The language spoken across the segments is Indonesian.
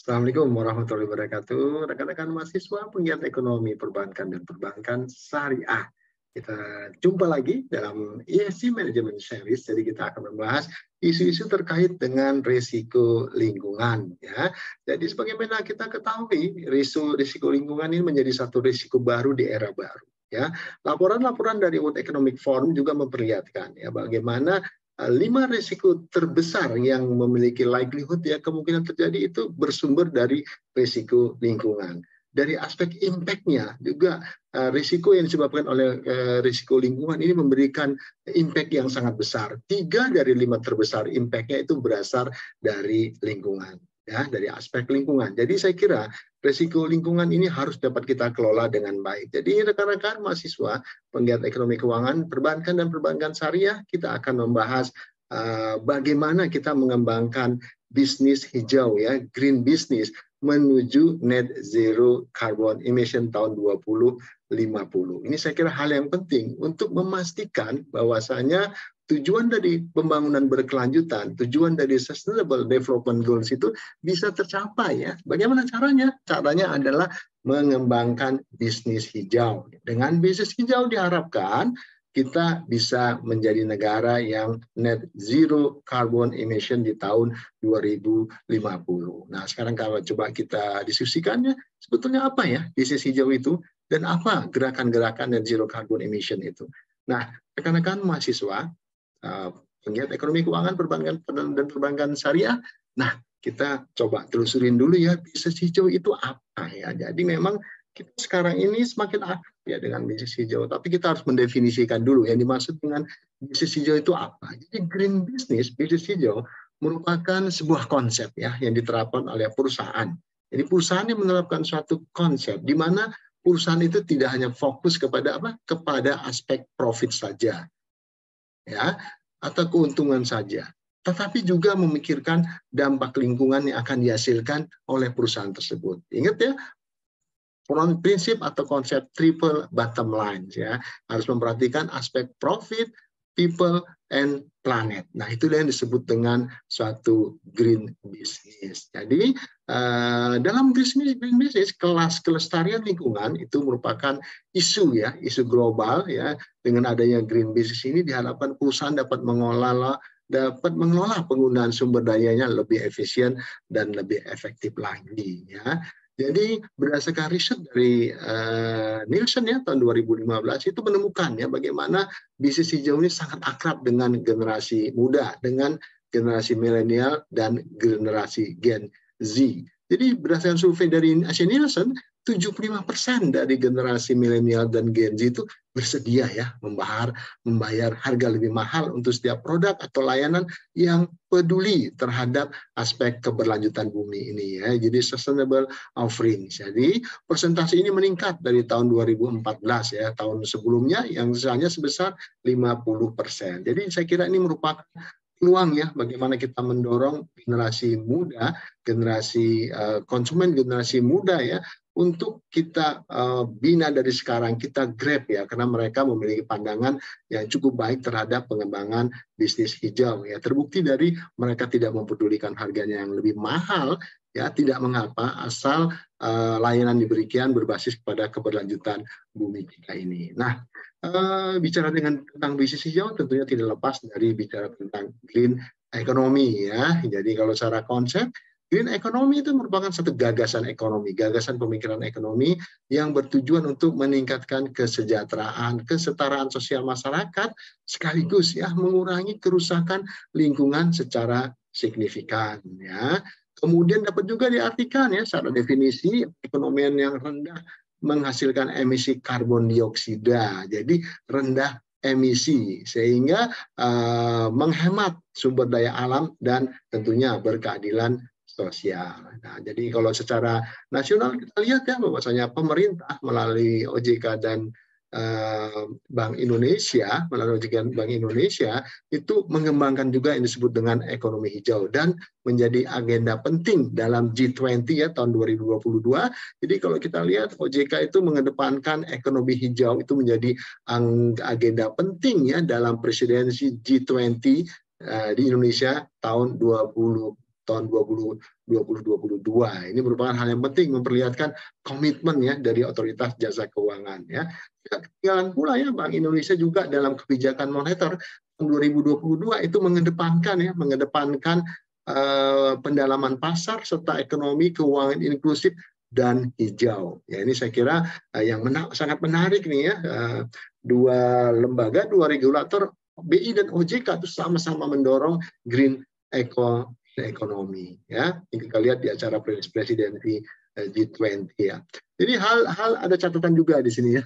Assalamualaikum warahmatullahi wabarakatuh. Rekan-rekan mahasiswa penggiat ekonomi perbankan dan perbankan syariah. Kita jumpa lagi dalam ESG Management Series. Jadi kita akan membahas isu-isu terkait dengan risiko lingkungan. Ya. Jadi sebagaimana kita ketahui, risiko lingkungan ini menjadi satu risiko baru di era baru. Ya. Laporan-laporan dari World Economic Forum juga memperlihatkan ya bagaimana 5 risiko terbesar yang memiliki likelihood ya kemungkinan terjadi itu bersumber dari risiko lingkungan. Dari aspek impact-nya juga risiko yang disebabkan oleh risiko lingkungan ini memberikan impact yang sangat besar. 3 dari 5 terbesar impact-nya itu berasal dari lingkungan. Ya, dari aspek lingkungan. Jadi saya kira risiko lingkungan ini harus dapat kita kelola dengan baik. Jadi rekan-rekan mahasiswa penggiat ekonomi keuangan, perbankan dan perbankan syariah, kita akan membahas bagaimana kita mengembangkan bisnis hijau ya, green business menuju net zero carbon emission tahun 2050. Ini saya kira hal yang penting untuk memastikan bahwasanya tujuan dari pembangunan berkelanjutan, tujuan dari Sustainable Development Goals itu bisa tercapai ya. Bagaimana caranya? Caranya adalah mengembangkan bisnis hijau. Dengan bisnis hijau diharapkan kita bisa menjadi negara yang net zero carbon emission di tahun 2050. Nah, sekarang kalau coba kita diskusikannya, sebetulnya apa ya bisnis hijau itu dan apa gerakan-gerakan net zero carbon emission itu. Nah, rekan-rekan mahasiswa, penggiat ekonomi keuangan perbankan dan perbankan syariah. Nah, kita coba telusurin dulu ya bisnis hijau itu apa ya. Jadi memang kita sekarang ini semakin akrab ya dengan bisnis hijau, tapi kita harus mendefinisikan dulu yang dimaksud dengan bisnis hijau itu apa. Jadi green business, bisnis hijau merupakan sebuah konsep ya yang diterapkan oleh perusahaan. Jadi perusahaan yang menerapkan suatu konsep di mana perusahaan itu tidak hanya fokus kepada apa? Kepada aspek profit saja. Ya, atau keuntungan saja, tetapi juga memikirkan dampak lingkungan yang akan dihasilkan oleh perusahaan tersebut. Ingat ya, prinsip atau konsep triple bottom line ya, harus memperhatikan aspek profit, people, and planet. Nah, itu yang disebut dengan suatu green business. Jadi, dalam green business, kelas kelestarian lingkungan itu merupakan isu ya, isu global ya. Dengan adanya green business ini diharapkan perusahaan dapat mengelola penggunaan sumber dayanya lebih efisien dan lebih efektif lagi ya. Jadi berdasarkan riset dari Nielsen ya tahun 2015 itu menemukan ya bagaimana bisnis hijau ini sangat akrab dengan generasi muda, dengan generasi milenial dan generasi Gen Z. Jadi berdasarkan survei dari Nielsen, 75% dari generasi milenial dan Gen Z itu bersedia ya membayar harga lebih mahal untuk setiap produk atau layanan yang peduli terhadap aspek keberlanjutan bumi ini ya. Jadi sustainable offering. Jadi persentase ini meningkat dari tahun 2014 ya, tahun sebelumnya yang hanya sebesar 50%. Jadi saya kira ini merupakan peluang ya bagaimana kita mendorong generasi muda, generasi konsumen, generasi muda ya untuk kita bina dari sekarang, kita grab ya karena mereka memiliki pandangan yang cukup baik terhadap pengembangan bisnis hijau ya. Terbukti dari mereka tidak mempedulikan harganya yang lebih mahal ya, tidak mengapa asal layanan diberikan berbasis pada keberlanjutan bumi kita ini. Nah, bicara tentang bisnis hijau tentunya tidak lepas dari bicara tentang green economy ya. Jadi kalau secara konsep green economy itu merupakan satu gagasan ekonomi, gagasan pemikiran ekonomi yang bertujuan untuk meningkatkan kesejahteraan, kesetaraan sosial masyarakat sekaligus ya mengurangi kerusakan lingkungan secara signifikan ya. Kemudian dapat juga diartikan ya secara definisi ekonomi yang rendah menghasilkan emisi karbon dioksida, jadi rendah emisi sehingga menghemat sumber daya alam dan tentunya berkeadilan sosial. Nah, jadi kalau secara nasional kita lihat ya bahwasanya pemerintah melalui OJK dan Bank Indonesia, melalui OJK Bank Indonesia itu mengembangkan juga yang disebut dengan ekonomi hijau dan menjadi agenda penting dalam G20 ya tahun 2022. Jadi kalau kita lihat OJK itu mengedepankan ekonomi hijau itu menjadi agenda penting ya dalam presidensi G20 di Indonesia tahun 2022 tahun 2022. Ini merupakan hal yang penting, memperlihatkan komitmen ya dari otoritas jasa keuangan ya. Tidak ketinggalan pula ya Bank Indonesia juga dalam kebijakan moneter tahun 2022 itu mengedepankan pendalaman pasar serta ekonomi keuangan inklusif dan hijau. Ya, ini saya kira yang sangat menarik nih ya. Dua lembaga, dua regulator BI dan OJK itu sama-sama mendorong green ekonomi. Ya, ini kita lihat di acara presidensi G20 ya. Jadi hal ada catatan juga di sini ya.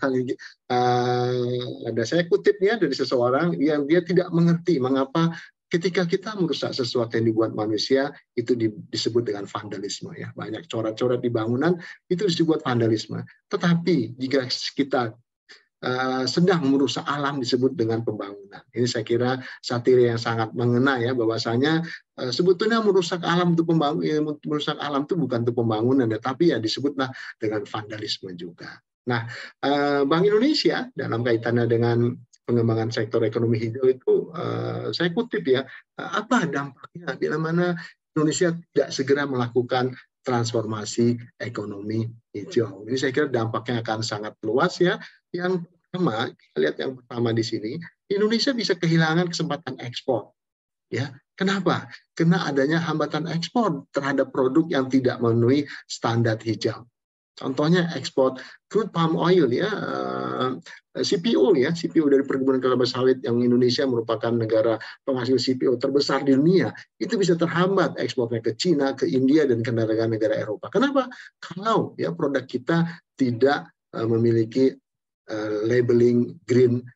Ada saya kutip ya dari seseorang yang dia tidak mengerti mengapa ketika kita merusak sesuatu yang dibuat manusia itu disebut dengan vandalisme ya. Banyak coret-coret di bangunan itu disebut vandalisme. Tetapi jika kita sedang merusak alam disebut dengan pembangunan. Ini saya kira satire yang sangat mengena ya, bahwasanya sebetulnya merusak alam itu bukan untuk pembangunan, tetapi ya disebutlah dengan vandalisme juga. Nah, Bank Indonesia dalam kaitannya dengan pengembangan sektor ekonomi hijau itu saya kutip ya, apa dampaknya bila mana Indonesia tidak segera melakukan transformasi ekonomi hijau. Ini saya kira dampaknya akan sangat luas ya. Yang pertama, kita lihat yang pertama di sini, Indonesia bisa kehilangan kesempatan ekspor. Ya, kenapa? Karena adanya hambatan ekspor terhadap produk yang tidak memenuhi standar hijau. Contohnya ekspor crude palm oil ya, CPO ya, CPO dari perkebunan kelapa sawit yang Indonesia merupakan negara penghasil CPO terbesar di dunia, itu bisa terhambat ekspornya ke Cina, ke India dan ke negara-negara Eropa. Kenapa? Kalau ya produk kita tidak memiliki labeling green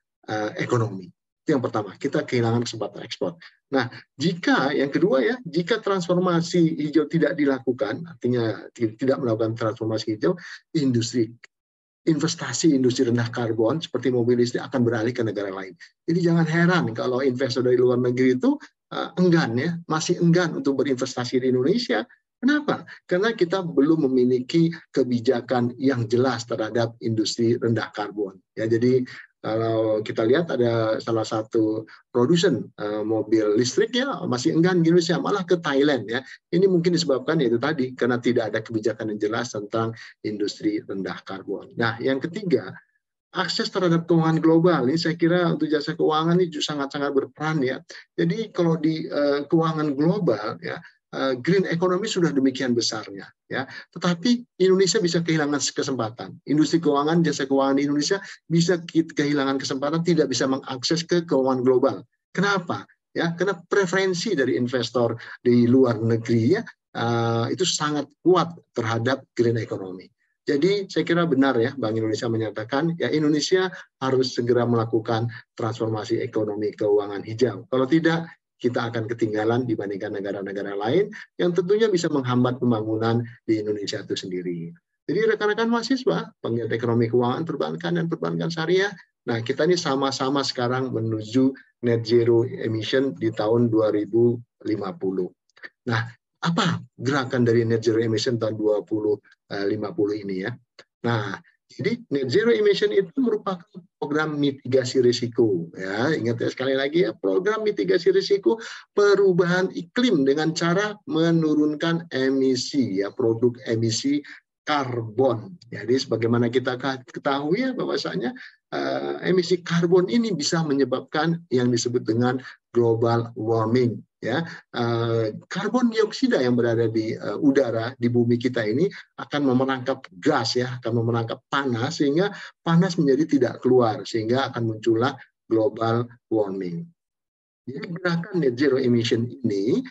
economy. Itu yang pertama, kita kehilangan kesempatan ekspor. Nah, yang kedua ya, jika transformasi hijau tidak dilakukan, artinya tidak melakukan transformasi hijau, investasi industri rendah karbon seperti mobil listrik akan beralih ke negara lain. Jadi jangan heran kalau investor dari luar negeri itu masih enggan untuk berinvestasi di Indonesia. Kenapa? Karena kita belum memiliki kebijakan yang jelas terhadap industri rendah karbon. Ya, jadi kalau kita lihat ada salah satu produsen mobil listrik ya masih enggan di Indonesia, malah ke Thailand ya. Ini mungkin disebabkan yaitu tadi karena tidak ada kebijakan yang jelas tentang industri rendah karbon. Nah, yang ketiga, akses terhadap keuangan global. Ini saya kira untuk jasa keuangan ini sangat-sangat berperan ya. Jadi kalau di keuangan global ya, green economy sudah demikian besarnya ya, tetapi Indonesia bisa kehilangan kesempatan. Industri keuangan, jasa keuangan di Indonesia bisa kehilangan kesempatan, tidak bisa mengakses ke keuangan global. Kenapa? Ya, karena preferensi dari investor di luar negeri ya itu sangat kuat terhadap green economy. Jadi saya kira benar ya Bank Indonesia menyatakan ya Indonesia harus segera melakukan transformasi ekonomi keuangan hijau. Kalau tidak, kita akan ketinggalan dibandingkan negara-negara lain yang tentunya bisa menghambat pembangunan di Indonesia itu sendiri. Jadi rekan-rekan mahasiswa, penggiat ekonomi keuangan perbankan dan perbankan syariah, nah kita ini sama-sama sekarang menuju net zero emission di tahun 2050. Nah, apa gerakan dari net zero emission tahun 2050 ini ya? Nah, jadi net zero emission itu merupakan program mitigasi risiko. Ya, ingat ya sekali lagi ya, program mitigasi risiko perubahan iklim dengan cara menurunkan emisi ya, produk emisi karbon. Jadi sebagaimana kita ketahui ya bahwasanya emisi karbon ini bisa menyebabkan yang disebut dengan global warming. Ya, karbon dioksida yang berada di udara di bumi kita ini akan memerangkap gas ya, akan memerangkap panas sehingga panas menjadi tidak keluar sehingga akan muncullah global warming. Jadi gerakan net zero emission ini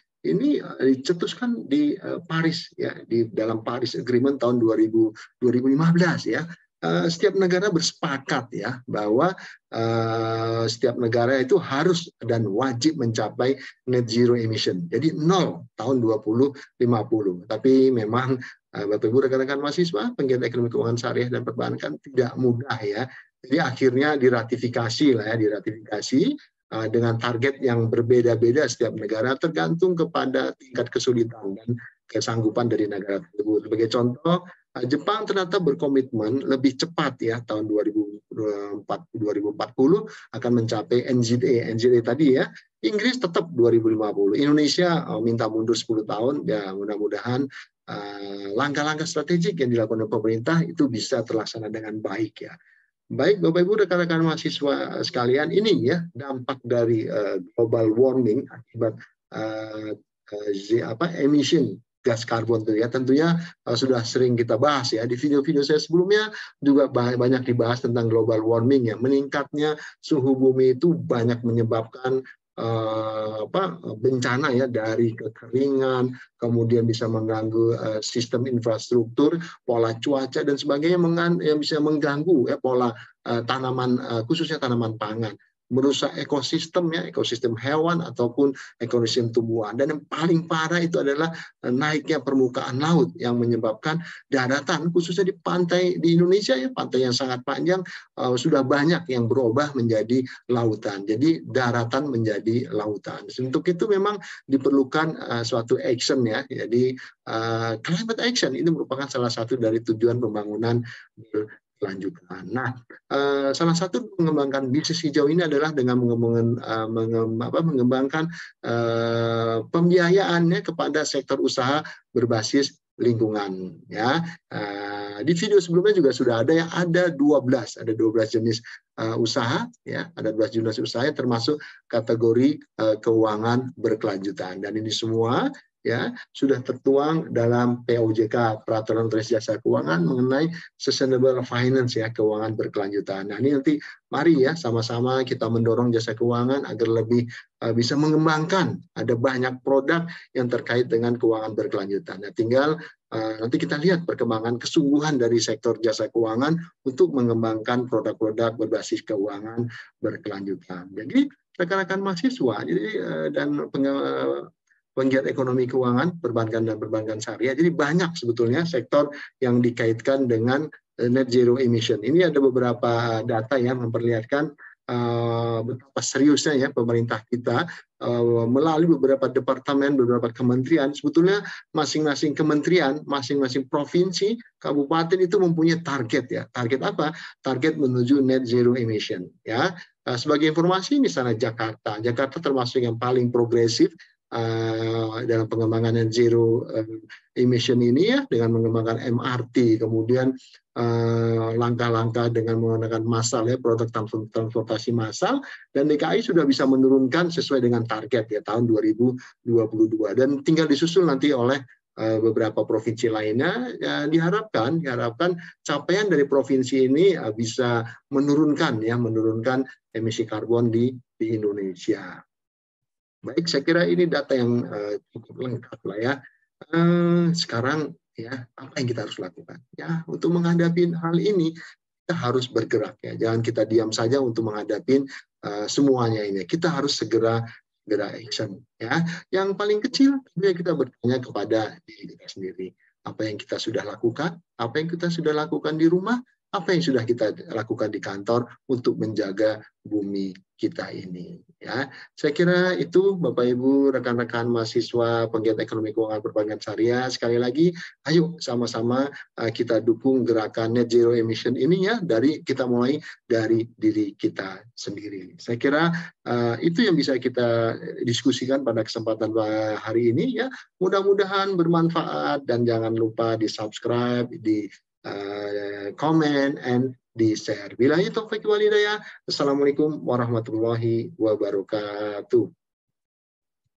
dicetuskan di Paris ya, di dalam Paris Agreement tahun 2015 ya. Setiap negara bersepakat ya bahwa setiap negara itu harus dan wajib mencapai net zero emission. Jadi 0 tahun 2050. Tapi memang Bapak Ibu rekan-rekan mahasiswa, penggiat ekonomi keuangan syariah dan perbankan tidak mudah ya. Jadi akhirnya diratifikasi dengan target yang berbeda-beda setiap negara tergantung kepada tingkat kesulitan dan kesanggupan dari negara tersebut. Sebagai contoh, Jepang ternyata berkomitmen lebih cepat ya tahun 2040 akan mencapai NZA. NZA tadi ya. Inggris tetap 2050. Indonesia minta mundur 10 tahun. Ya mudah-mudahan langkah-langkah strategik yang dilakukan oleh pemerintah itu bisa terlaksana dengan baik ya. Baik Bapak Ibu rekan-rekan mahasiswa sekalian, ini ya dampak dari global warming akibat emission gas karbon itu ya, tentunya sudah sering kita bahas ya di video-video saya sebelumnya, juga banyak dibahas tentang global warming ya. Meningkatnya suhu bumi itu banyak menyebabkan bencana ya, dari kekeringan, kemudian bisa mengganggu sistem infrastruktur, pola cuaca dan sebagainya, yang bisa mengganggu ya pola tanaman, khususnya tanaman pangan, merusak ekosistem ya, ekosistem hewan ataupun ekosistem tumbuhan. Dan yang paling parah itu adalah naiknya permukaan laut yang menyebabkan daratan, khususnya di pantai di Indonesia ya, pantai yang sangat panjang, sudah banyak yang berubah menjadi lautan. Jadi daratan menjadi lautan. Untuk itu memang diperlukan suatu action ya. Jadi climate action itu merupakan salah satu dari tujuan pembangunan berkelanjutan. Nah, salah satu mengembangkan bisnis hijau ini adalah dengan mengembangkan pembiayaannya kepada sektor usaha berbasis lingkungan ya. Di video sebelumnya juga sudah ada yang ada 12 jenis usaha ya, ada 12 jenis usaha yang termasuk kategori keuangan berkelanjutan, dan ini semua ya sudah tertuang dalam POJK, Peraturan Otoritas Jasa Keuangan mengenai Sustainable Finance ya, keuangan berkelanjutan. Nah, ini nanti mari ya sama-sama kita mendorong jasa keuangan agar lebih bisa mengembangkan. Ada banyak produk yang terkait dengan keuangan berkelanjutan. Nah, tinggal nanti kita lihat perkembangan kesungguhan dari sektor jasa keuangan untuk mengembangkan produk-produk berbasis keuangan berkelanjutan. Jadi rekan-rekan mahasiswa dan penggiat ekonomi keuangan, perbankan dan perbankan syariah. Jadi banyak sebetulnya sektor yang dikaitkan dengan net zero emission. Ini ada beberapa data yang memperlihatkan betapa seriusnya ya pemerintah kita melalui beberapa departemen, beberapa kementerian. Sebetulnya masing-masing kementerian, masing-masing provinsi, kabupaten itu mempunyai target ya. Target apa? Target menuju net zero emission ya. Sebagai informasi, misalnya Jakarta termasuk yang paling progresif dalam pengembangan net zero emission ini ya, dengan mengembangkan MRT, kemudian langkah-langkah dengan menggunakan massal ya, produk transportasi massal, dan DKI sudah bisa menurunkan sesuai dengan target ya tahun 2022, dan tinggal disusul nanti oleh beberapa provinsi lainnya. Ya, diharapkan capaian dari provinsi ini bisa menurunkan emisi karbon di Indonesia. Baik, saya kira ini data yang cukup lengkap lah ya. Sekarang ya, apa yang kita harus lakukan? Ya, untuk menghadapi hal ini kita harus bergerak ya. Jangan kita diam saja untuk menghadapi semuanya ini. Kita harus segera action ya. Yang paling kecil kita bertanya kepada diri kita sendiri. Apa yang kita sudah lakukan? Apa yang kita sudah lakukan di rumah? Apa yang sudah kita lakukan di kantor untuk menjaga bumi kita ini ya. Saya kira itu Bapak Ibu rekan-rekan mahasiswa penggiat ekonomi keuangan perbankan syariah, sekali lagi ayo sama-sama kita dukung gerakan net zero emission ini ya, kita mulai dari diri kita sendiri. Saya kira itu yang bisa kita diskusikan pada kesempatan hari ini ya. Mudah-mudahan bermanfaat, dan jangan lupa di-subscribe, di comment, and di-share. Billahi taufiq wal hidayah. Assalamualaikum warahmatullahi wabarakatuh.